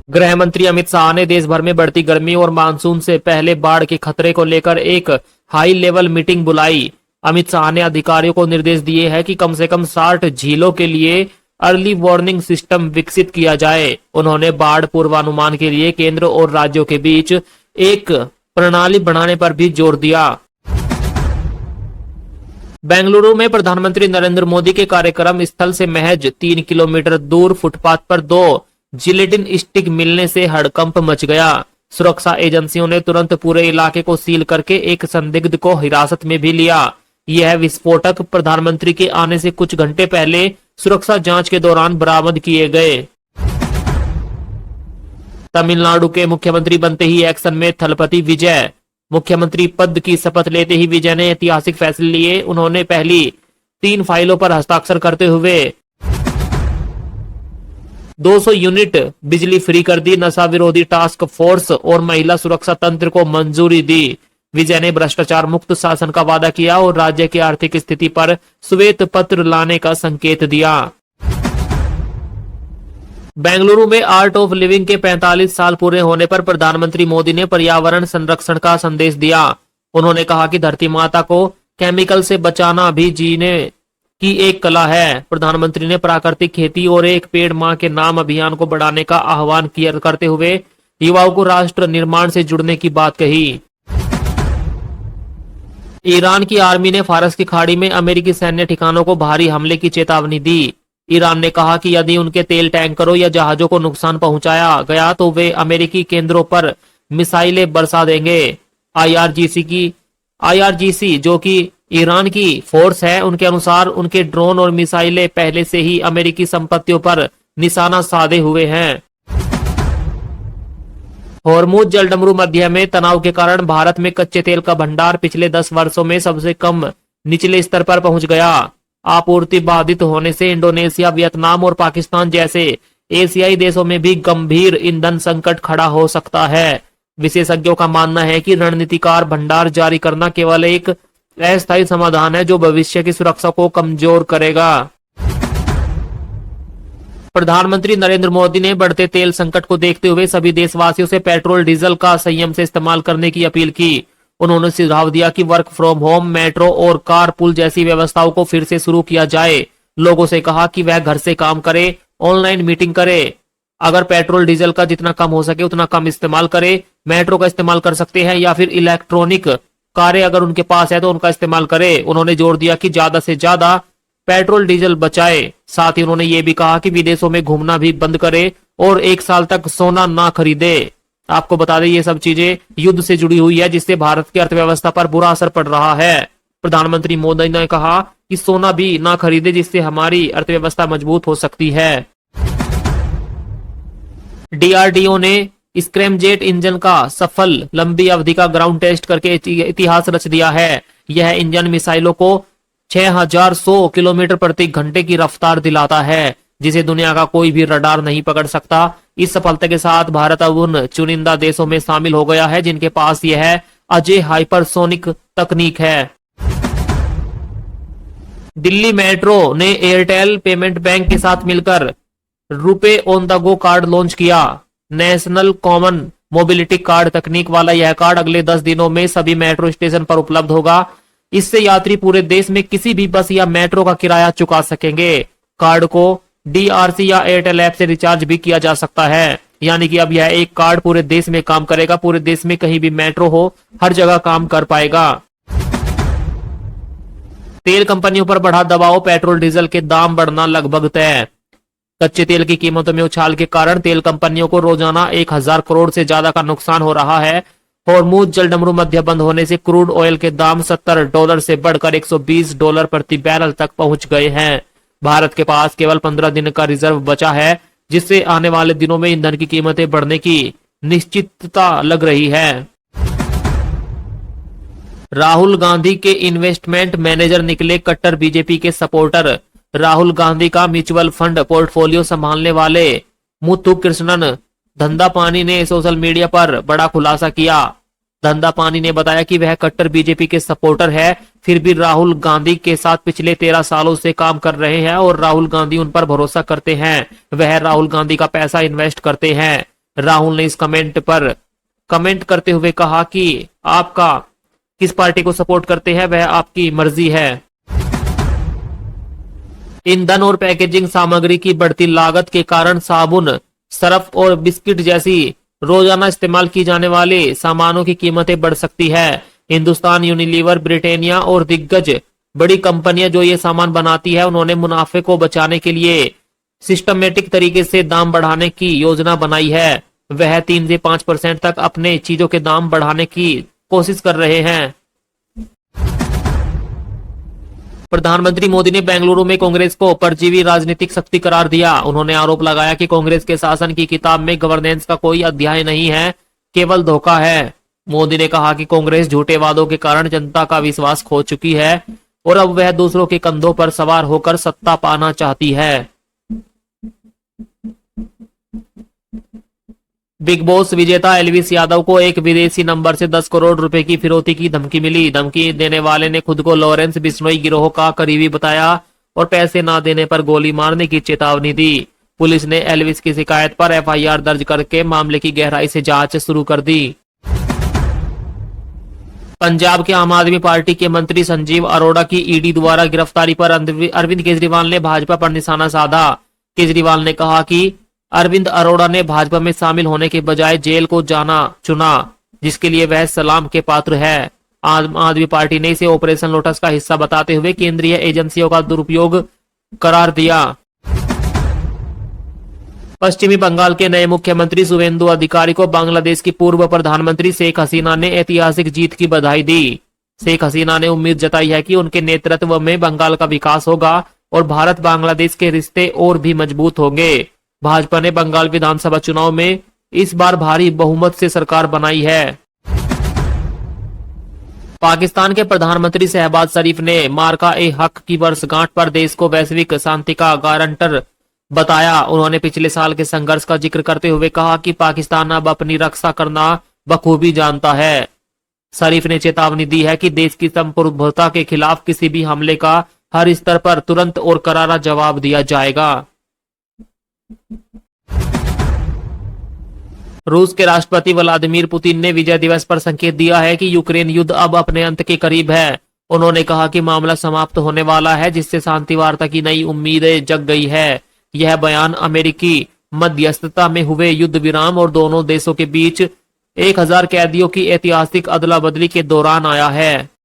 गृह मंत्री अमित शाह ने देश भर में बढ़ती गर्मी और मानसून से पहले बाढ़ के खतरे को लेकर एक हाई लेवल मीटिंग बुलाई। अमित शाह ने अधिकारियों को निर्देश दिए हैं कि कम से कम 60 झीलों के लिए अर्ली वार्निंग सिस्टम विकसित किया जाए। उन्होंने बाढ़ पूर्वानुमान के लिए केंद्र और राज्यों के बीच एक प्रणाली बनाने पर भी जोर दिया। बेंगलुरु में प्रधानमंत्री नरेंद्र मोदी के कार्यक्रम स्थल से महज 3 किलोमीटर दूर फुटपाथ पर 2 जिलेटिन स्टिक मिलने से हड़कंप मच गया। सुरक्षा एजेंसियों ने तुरंत पूरे इलाके को सील करके एक संदिग्ध को हिरासत में भी लिया। यह विस्फोटक प्रधानमंत्री के आने से कुछ घंटे पहले सुरक्षा जांच के दौरान बरामद किए गए। तमिलनाडु के मुख्यमंत्री बनते ही एक्शन में थलपति विजय। मुख्यमंत्री पद की शपथ लेते ही विजय ने ऐतिहासिक फैसले लिए। उन्होंने पहली 3 फाइलों पर हस्ताक्षर करते हुए 200 यूनिट बिजली फ्री कर दी। नशा विरोधी टास्क फोर्स और महिला सुरक्षा तंत्र को मंजूरी दी। विजय ने भ्रष्टाचार मुक्त शासन का वादा किया और राज्य की आर्थिक स्थिति पर श्वेत पत्र लाने का संकेत दिया। बेंगलुरु में आर्ट ऑफ लिविंग के 45 साल पूरे होने पर प्रधानमंत्री मोदी ने पर्यावरण संरक्षण का संदेश दिया। उन्होंने कहा कि धरती माता को केमिकल से बचाना भी जीने की एक कला है। प्रधानमंत्री ने प्राकृतिक खेती और एक पेड़ मां के नाम अभियान को बढ़ाने का आह्वान किया करते हुए युवाओं को राष्ट्र निर्माण से जुड़ने की बात कही। ईरान की आर्मी ने फारस की खाड़ी में अमेरिकी सैन्य ठिकानों को भारी हमले की चेतावनी दी। ईरान ने कहा कि यदि उनके तेल टैंकरों या जहाजों को नुकसान पहुंचाया गया तो वे अमेरिकी केंद्रों पर मिसाइलें बरसा देंगे। आईआरजीसी जो कि ईरान की फोर्स है, उनके अनुसार उनके ड्रोन और मिसाइलें पहले से ही अमेरिकी संपत्तियों पर निशाना साधे हुए हैं। हॉर्मुज जलडमरू मध्य में तनाव के कारण भारत में कच्चे तेल का भंडार पिछले 10 वर्षों में सबसे कम निचले स्तर पर पहुंच गया। आपूर्ति बाधित होने से इंडोनेशिया, वियतनाम और पाकिस्तान जैसे एशियाई देशों में भी गंभीर ईंधन संकट खड़ा हो सकता है। विशेषज्ञों का मानना है कि रणनीतिकार भंडार जारी करना केवल एक अस्थायी समाधान है जो भविष्य की सुरक्षा को कमजोर करेगा। प्रधानमंत्री नरेंद्र मोदी ने बढ़ते तेल संकट को देखते हुए सभी देशवासियों से पेट्रोल डीजल का संयम से इस्तेमाल करने की अपील की। उन्होंने सुझाव दिया कि वर्क फ्रॉम होम, मेट्रो और कार पूल जैसी व्यवस्थाओं को फिर से शुरू किया जाए। लोगों से कहा कि वह घर से काम करे, ऑनलाइन मीटिंग करे। अगर पेट्रोल डीजल का जितना कम हो सके उतना कम इस्तेमाल करे। मेट्रो का इस्तेमाल कर सकते हैं या फिर इलेक्ट्रॉनिक कारें अगर उनके पास है तो उनका इस्तेमाल करे। उन्होंने जोर दिया कि ज्यादा से ज्यादा पेट्रोल डीजल बचाए। साथ ही उन्होंने ये भी कहा कि विदेशों में घूमना भी बंद करे और 1 साल तक सोना ना खरीदे। आपको बता दें ये सब चीजें युद्ध से जुड़ी हुई है जिससे भारत की अर्थव्यवस्था पर बुरा असर पड़ रहा है। प्रधानमंत्री मोदी ने कहा कि सोना भी ना खरीदे जिससे हमारी अर्थव्यवस्था मजबूत हो सकती है। डीआरडीओ ने स्क्रैमजेट इंजन का सफल लंबी अवधि का ग्राउंड टेस्ट करके इतिहास रच दिया है। यह इंजन मिसाइलों को 6100 किलोमीटर प्रति घंटे की रफ्तार दिलाता है जिसे दुनिया का कोई भी रडार नहीं पकड़ सकता। इस सफलता के साथ भारत अब उन चुनिंदा देशों में शामिल हो गया है जिनके पास यह अजय हाइपरसोनिक तकनीक है। दिल्ली मेट्रो ने एयरटेल पेमेंट बैंक के साथ मिलकर RuPay on the go kart launch किया। नेशनल कॉमन मोबिलिटी कार्ड तकनीक वाला यह कार्ड अगले 10 दिनों में सभी मेट्रो स्टेशन पर उपलब्ध होगा। इससे यात्री पूरे देश में किसी भी बस या मेट्रो का किराया चुका सकेंगे। कार्ड को डीआरसी या एयरटेल ऐप से रिचार्ज भी किया जा सकता है। यानी कि अब यह एक कार्ड पूरे देश में काम करेगा। पूरे देश में कहीं भी मेट्रो हो हर जगह काम कर पाएगा। तेल कंपनियों पर बढ़ा दबाव, पेट्रोल डीजल के दाम बढ़ना लगभग तय। कच्चे तेल की कीमतों में उछाल के कारण तेल कंपनियों को रोजाना 1000 करोड़ से ज्यादा का नुकसान हो रहा है। हॉर्मुज जलडमरू मध्य बंद होने से क्रूड ऑयल के दाम $70 से बढ़कर $120 प्रति बैरल तक पहुंच गए हैं। भारत के पास केवल 15 दिन का रिजर्व बचा है जिससे आने वाले दिनों में ईंधन की कीमतें बढ़ने की निश्चितता लग रही है। राहुल गांधी के इन्वेस्टमेंट मैनेजर निकले कट्टर बीजेपी के सपोर्टर। राहुल गांधी का म्यूचुअल फंड पोर्टफोलियो संभालने वाले मुथु कृष्णन धंधापानी ने सोशल मीडिया पर बड़ा खुलासा किया। धंधापानी ने बताया कि वह कट्टर बीजेपी के सपोर्टर है, फिर भी राहुल गांधी के साथ पिछले 13 सालों से काम कर रहे हैं और राहुल गांधी उन पर भरोसा करते हैं। वह राहुल गांधी का पैसा इन्वेस्ट करते हैं। राहुल ने इस कमेंट पर कमेंट करते हुए कहा कि आपका किस पार्टी को सपोर्ट करते हैं वह आपकी मर्जी है। ईंधन और पैकेजिंग सामग्री की बढ़ती लागत के कारण साबुन, सर्फ और बिस्किट जैसी रोजाना इस्तेमाल की जाने वाले सामानों की कीमतें बढ़ सकती है। हिंदुस्तान यूनिलीवर, ब्रिटानिया और दिग्गज बड़ी कंपनियां जो ये सामान बनाती है, उन्होंने मुनाफे को बचाने के लिए सिस्टमेटिक तरीके से दाम बढ़ाने की योजना बनाई है। वह 3 से 5% तक अपने चीजों के दाम बढ़ाने की कोशिश कर रहे हैं। प्रधानमंत्री मोदी ने बेंगलुरु में कांग्रेस को परजीवी राजनीतिक शक्ति करार दिया। उन्होंने आरोप लगाया कि कांग्रेस के शासन की किताब में गवर्नेंस का कोई अध्याय नहीं है, केवल धोखा है। मोदी ने कहा कि कांग्रेस झूठे वादों के कारण जनता का विश्वास खो चुकी है और अब वह दूसरों के कंधों पर सवार होकर सत्ता पाना चाहती है। बिग बॉस विजेता एल्विस यादव को एक विदेशी नंबर से 10 करोड़ रुपए की फिरौती की धमकी मिली। धमकी देने वाले ने खुद को लॉरेंस बिश्नोई गिरोह का करीबी बताया और पैसे ना देने पर गोली मारने की चेतावनी दी। पुलिस ने एल्विस की शिकायत पर एफआईआर दर्ज करके मामले की गहराई से जांच शुरू कर दी। पंजाब के आम आदमी पार्टी के मंत्री संजीव अरोड़ा की ईडी द्वारा गिरफ्तारी पर अरविंद केजरीवाल ने भाजपा पर निशाना साधा। केजरीवाल ने कहा कि अरविंद अरोड़ा ने भाजपा में शामिल होने के बजाय जेल को जाना चुना, जिसके लिए वह सलाम के पात्र है। आम आदमी पार्टी ने इसे ऑपरेशन लोटस का हिस्सा बताते हुए केंद्रीय एजेंसियों का दुरुपयोग करार दिया। पश्चिमी बंगाल के नए मुख्यमंत्री शुवेंदु अधिकारी को बांग्लादेश की पूर्व प्रधानमंत्री शेख हसीना ने ऐतिहासिक जीत की बधाई दी। शेख हसीना ने उम्मीद जताई है कि उनके नेतृत्व में बंगाल का विकास होगा और भारत बांग्लादेश के रिश्ते और भी मजबूत होंगे। भाजपा ने बंगाल विधानसभा चुनाव में इस बार भारी बहुमत से सरकार बनाई है। पाकिस्तान के प्रधानमंत्री शहबाज शरीफ ने मार्का-ए-हक की वर्षगांठ पर देश को वैश्विक शांति का गारंटर बताया। उन्होंने पिछले साल के संघर्ष का जिक्र करते हुए कहा कि पाकिस्तान अब अपनी रक्षा करना बखूबी जानता है। शरीफ ने चेतावनी दी है कि देश की संप्रभुता के खिलाफ किसी भी हमले का हर स्तर पर तुरंत और करारा जवाब दिया जाएगा। रूस के राष्ट्रपति व्लादिमीर पुतिन ने विजय दिवस पर संकेत दिया है कि यूक्रेन युद्ध अब अपने अंत के करीब है। उन्होंने कहा कि मामला समाप्त होने वाला है, जिससे शांति वार्ता की नई उम्मीदें जग गई है। यह बयान अमेरिकी मध्यस्थता में हुए युद्ध विराम और दोनों देशों के बीच 1000 कैदियों की ऐतिहासिक अदला बदली के दौरान आया है।